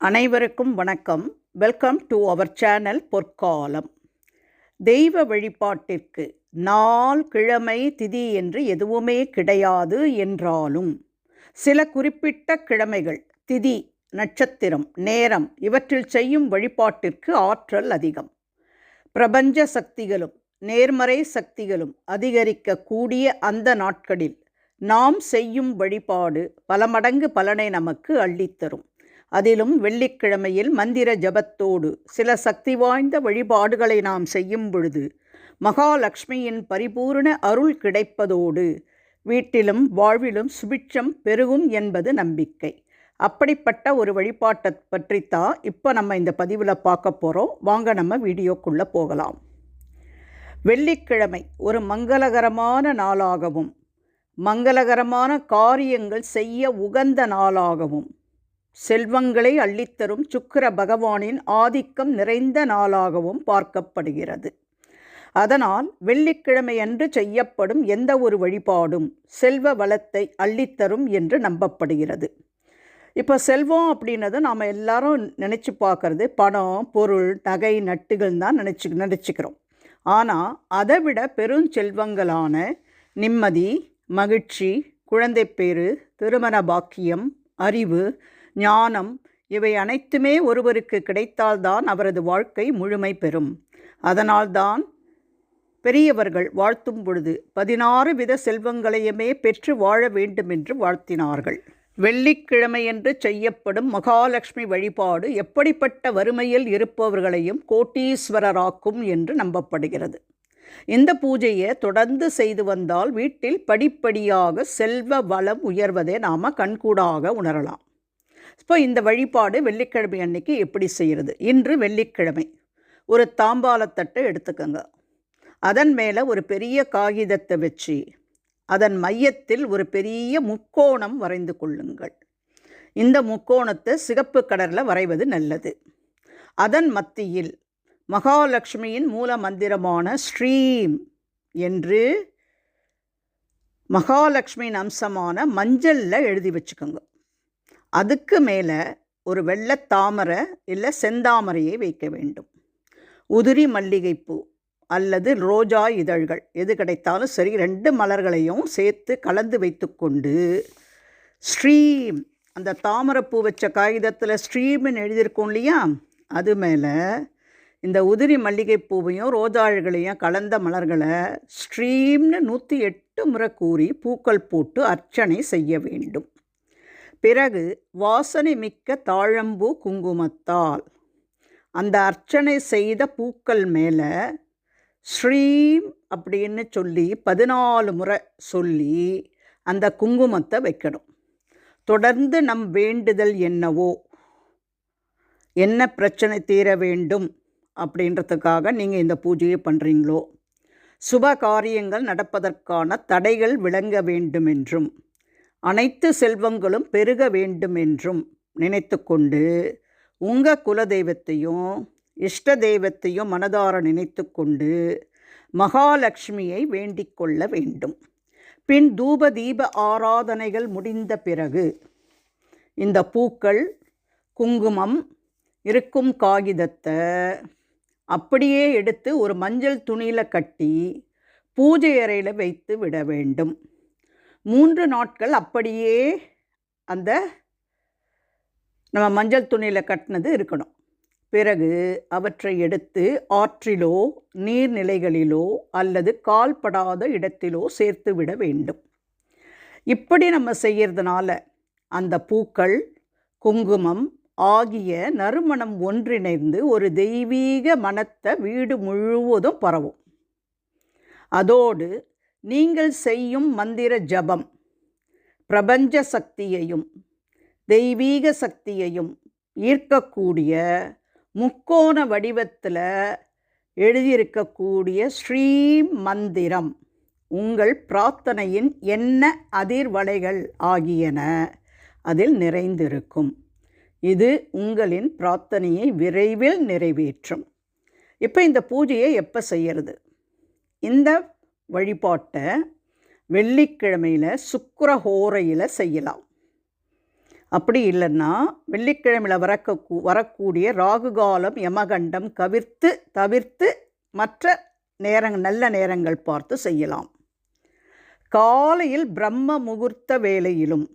அனைவருக்கும் வணக்கம். Welcome to our channel பொற்காலம். தெய்வ வழிபாட்டிற்கு நாள், கிழமை, திதி என்று எதுவுமே கிடையாது என்றாலும் சில குறிப்பிட்ட கிழமைகள், திதி, நட்சத்திரம், நேரம் இவற்றில் செய்யும் வழிபாட்டிற்கு ஆற்றல் அதிகம். பிரபஞ்ச சக்திகளும் நேர்மறை சக்திகளும் அதிகரிக்கக்கூடிய அந்த நாட்களில் நாம் செய்யும் வழிபாடு பல மடங்கு பலனை நமக்கு அள்ளித்தரும். அதிலும் வெள்ளிக்கிழமையில் மந்திர ஜபத்தோடு சில சக்தி வாய்ந்த வழிபாடுகளை நாம் செய்யும் பொழுது மகாலட்சுமியின் பரிபூர்ண அருள் கிடைப்பதோடு வீட்டிலும் வாழ்விலும் சுபிட்சம் பெருகும் என்பது நம்பிக்கை. அப்படிப்பட்ட ஒரு வழிபாட்டை பற்றித்தான் இப்போ நம்ம இந்த பதிவில் பார்க்க போகிறோம். வாங்க நம்ம வீடியோக்குள்ளே போகலாம். வெள்ளிக்கிழமை ஒரு மங்களகரமான நாளாகவும் மங்களகரமான காரியங்கள் செய்ய உகந்த நாளாகவும் செல்வங்களை அள்ளித்தரும் சுக்கிர பகவானின் ஆதிக்கம் நிறைந்த நாளாகவும் பார்க்கப்படுகிறது. அதனால் வெள்ளிக்கிழமை அன்று செய்யப்படும் எந்த ஒரு வழிபாடும் செல்வ வளத்தை அள்ளித்தரும் என்று நம்பப்படுகிறது. இப்போ செல்வம் அப்படின்னது நாம் எல்லாரும் நினச்சி பார்க்கறது பணம், பொருள், நகை, நட்டுகள் தான் நினச்சிக்கிறோம். ஆனால் அதை விட பெருஞ்செல்வங்களான நிம்மதி, மகிழ்ச்சி, குழந்தைப்பேறு, திருமண பாக்கியம், அறிவு, ஞானம் இவை அனைத்துமே ஒருவருக்கு கிடைத்தால்தான் அவரது வாழ்க்கை முழுமை பெறும். அதனால்தான் பெரியவர்கள் வாழ்த்தும் பொழுது 16 வித செல்வங்களையுமே பெற்று வாழ வேண்டும் என்று வாழ்த்தினார்கள். வெள்ளிக்கிழமையன்று செய்யப்படும் மகாலட்சுமி வழிபாடு எப்படிப்பட்ட வறுமையில் இருப்பவர்களையும் கோட்டீஸ்வரராக்கும் என்று நம்பப்படுகிறது. இந்த பூஜையை தொடர்ந்து செய்து வந்தால் வீட்டில் படிப்படியாக செல்வ வளம் உயர்வதை நாம் கண்கூடாக உணரலாம். இப்போ இந்த வழிபாடு வெள்ளிக்கிழமை அன்னைக்கு எப்படி செய்கிறது? இன்று வெள்ளிக்கிழமை ஒரு தாம்பாலத்தட்டை எடுத்துக்கோங்க. அதன் மேலே ஒரு பெரிய காகிதத்தை வச்சு அதன் மையத்தில் ஒரு பெரிய முக்கோணம் வரைந்து கொள்ளுங்கள். இந்த முக்கோணத்தை சிகப்பு கலரில் வரைவது நல்லது. அதன் மத்தியில் மகாலட்சுமியின் மூல மந்திரமான ஸ்ரீம் என்று மகாலட்சுமியின் அம்சமான மஞ்சளில் எழுதி வச்சுக்கோங்க. அதுக்கு மேலே ஒரு வெள்ளை தாமரை இல்லை செந்தாமரையை வைக்க வேண்டும். உதிரி மல்லிகைப்பூ அல்லது ரோஜா இதழ்கள் எது கிடைத்தாலும் சரி, 2 மலர்களையும் சேர்த்து கலந்து வைத்து கொண்டு ஸ்ரீம், அந்த தாமரைப்பூ வச்ச காகிதத்தில் ஸ்ட்ரீம்னு எழுதியிருக்கோம் இல்லையா, அது மேலே இந்த உதிரி மல்லிகைப்பூவையும் ரோஜாள்களையும் கலந்த மலர்களை ஸ்ட்ரீம்னு 108 முறை கூறி பூக்கள் போட்டு அர்ச்சனை செய்ய வேண்டும். பிறகு வாசனை மிக்க தாழம்பூ குங்குமத்தால் அந்த அர்ச்சனை செய்த பூக்கள் மேலே ஸ்ரீம் அப்படின்னு சொல்லி 14 முறை சொல்லி அந்த குங்குமத்தை வைக்கணும். தொடர்ந்து நம் வேண்டுதல் என்னவோ, என்ன பிரச்சனை தீர வேண்டும் அப்படின்றதுக்காக நீங்கள் இந்த பூஜையை பண்ணுறீங்களோ, சுப காரியங்கள் நடப்பதற்கான தடைகள் விளங்க வேண்டும் என்றும் அனைத்து செல்வங்களும் பெருக வேண்டும் என்றும் நினைத்து கொண்டு உங்கள் குலதெய்வத்தையும் இஷ்ட தெய்வத்தையும் மனதார நினைத்து கொண்டு மகாலட்சுமியை வேண்டிக் கொள்ள வேண்டும். பின் தூப தீப ஆராதனைகள் முடிந்த பிறகு இந்த பூக்கள், குங்குமம் இருக்கும் காகிதத்தை அப்படியே எடுத்து ஒரு மஞ்சள் துணியில் கட்டி பூஜை அறையில் வைத்து விட வேண்டும். 3 நாட்கள் அப்படியே அந்த நம்ம மஞ்சள் துணியில் கட்டினது இருக்கணும். பிறகு அவற்றை எடுத்து ஆற்றிலோ நீர்நிலைகளிலோ அல்லது கால்படாத இடத்திலோ சேர்த்து விட வேண்டும். இப்படி நம்ம செய்கிறதுனால அந்த பூக்கள், குங்குமம் ஆகிய நறுமணம் ஒன்றிணைந்து ஒரு தெய்வீக மனத்தை வீடு முழுவதும் பரவும். அதோடு நீங்கள் செய்யும் மந்திர ஜபம் பிரபஞ்ச சக்தியையும் தெய்வீக சக்தியையும் ஈர்க்கக்கூடிய முக்கோண வடிவத்தில் எழுதியிருக்கக்கூடிய ஸ்ரீம் மந்திரம் உங்கள் பிரார்த்தனையின் என்ன அதிர்வலைகள் ஆகியன அதில் நிறைந்திருக்கும். இது உங்களின் பிரார்த்தனையை விரைவில் நிறைவேற்றும். இப்போ இந்த பூஜையை எப்போ செய்யறது? இந்த வழிபாட்டை வெள்ளிக்கிழமையில் சுக்கிரஹோரையில் செய்யலாம். அப்படி இல்லைன்னா வெள்ளிக்கிழமையில் வரக்கூடிய ராகு காலம் யமகண்டம் தவிர்த்து மற்ற நல்ல நேரங்கள் பார்த்து செய்யலாம். காலையில் பிரம்ம முகூர்த்த வேளையிலும்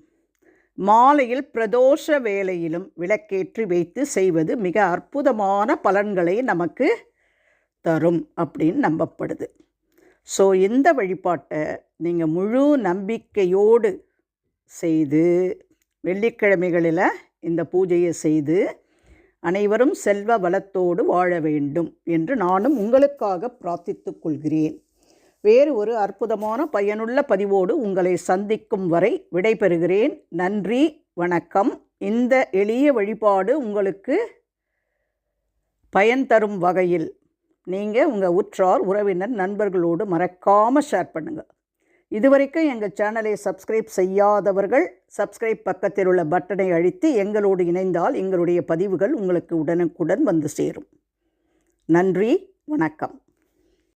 மாலையில் பிரதோஷ வேளையிலும் விளக்கேற்றி வைத்து செய்வது மிக அற்புதமான பலன்களை நமக்கு தரும் அப்படின்னு நம்பப்படுது. ஸோ இந்த வழிபாட்டை நீங்கள் முழு நம்பிக்கையோடு செய்து வெள்ளிக்கிழமைகளில் இந்த பூஜையை செய்து அனைவரும் செல்வ வளத்தோடு வாழ வேண்டும் என்று நானும் உங்களுக்காக பிரார்த்தித்துக் கொள்கிறேன். வேறு ஒரு அற்புதமான பயனுள்ள பதிவோடு உங்களை சந்திக்கும் வரை விடைபெறுகிறேன். நன்றி, வணக்கம். இந்த எளிய வழிபாடு உங்களுக்கு பயன் தரும் வகையில் நீங்கள் உங்கள் உற்றார் உறவினர் நண்பர்களோடு மறக்காமல் ஷேர் பண்ணுங்கள். இதுவரைக்கும் எங்கள் சேனலை சப்ஸ்கிரைப் செய்யாதவர்கள் சப்ஸ்கிரைப் பக்கத்தில் உள்ள பட்டனை அழுத்தி எங்களோடு இணைந்தால் எங்களுடைய பதிவுகள் உங்களுக்கு உடனுக்குடன் வந்து சேரும். நன்றி, வணக்கம்.